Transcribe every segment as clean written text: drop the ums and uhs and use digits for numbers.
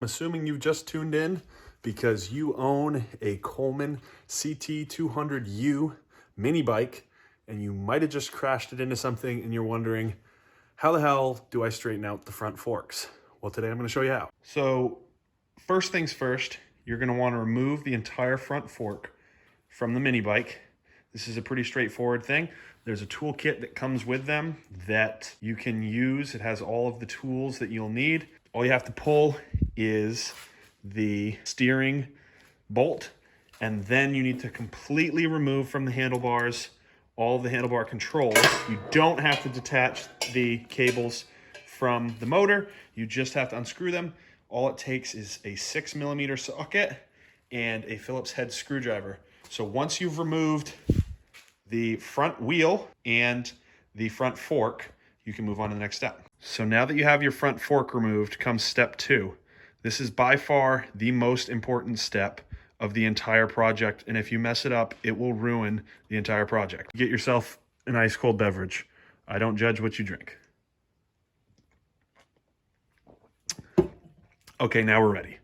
I'm assuming you've just tuned in because you own a Coleman CT200U Minibike and you might have just crashed it into something and you're wondering, how the hell do I straighten out the front forks? Well, today I'm going to show you how. So first things first, you're going to want to remove the entire front fork from the Minibike. This is a pretty straightforward thing. There's a toolkit that comes with them that you can use. It has all of the tools that you'll need. All you have to pull is the steering bolt, and then you need to completely remove from the handlebars all of the handlebar controls. You don't have to detach the cables from the motor. You just have to unscrew them. All it takes is a 6mm socket and a Phillips head screwdriver. So once you've removed the front wheel and the front fork, you can move on to the next step. So now that you have your front fork removed comes step 2. This is by far the most important step of the entire project, and if you mess it up, it will ruin the entire project. Get yourself an ice cold beverage. I don't judge what you drink. Okay, now we're ready.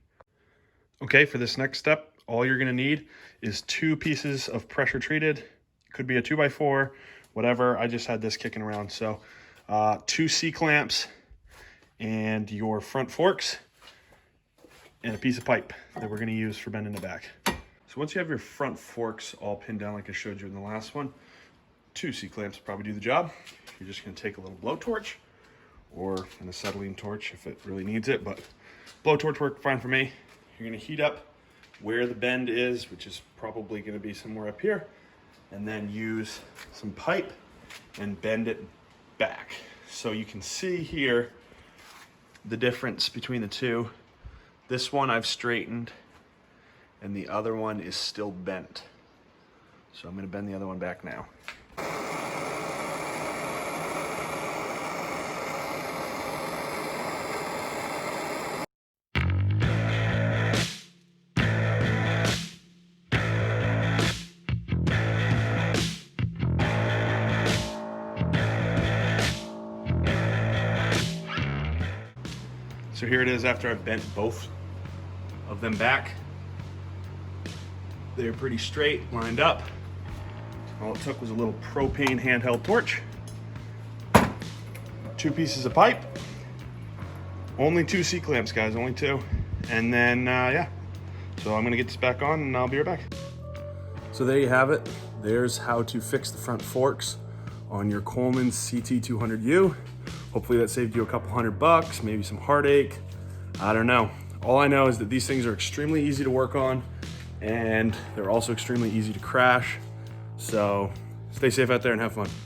Okay, for this next step, all you're gonna need is 2 pieces of pressure treated. Could be a 2x4, whatever. I just had this kicking around. So 2 C-clamps and your front forks and a piece of pipe that we're gonna use for bending it back. So once you have your front forks all pinned down like I showed you in the last one, 2 C-clamps probably do the job. You're just gonna take a little blowtorch or an acetylene torch if it really needs it, but blowtorch worked fine for me. You're gonna heat up where the bend is, which is probably gonna be somewhere up here, and then use some pipe and bend it back. So you can see here the difference between the two. This one I've straightened and the other one is still bent. So I'm gonna bend the other one back now. So here it is after I've bent both of them back. They're pretty straight, lined up. All it took was a little propane handheld torch, 2 pieces of pipe, only 2 C-clamps, guys, only 2. And then, yeah. So I'm gonna get this back on and I'll be right back. So there you have it. There's how to fix the front forks on your Coleman CT200U. Hopefully that saved you a couple $100, maybe some heartache. I don't know. All I know is that these things are extremely easy to work on and they're also extremely easy to crash. So stay safe out there and have fun.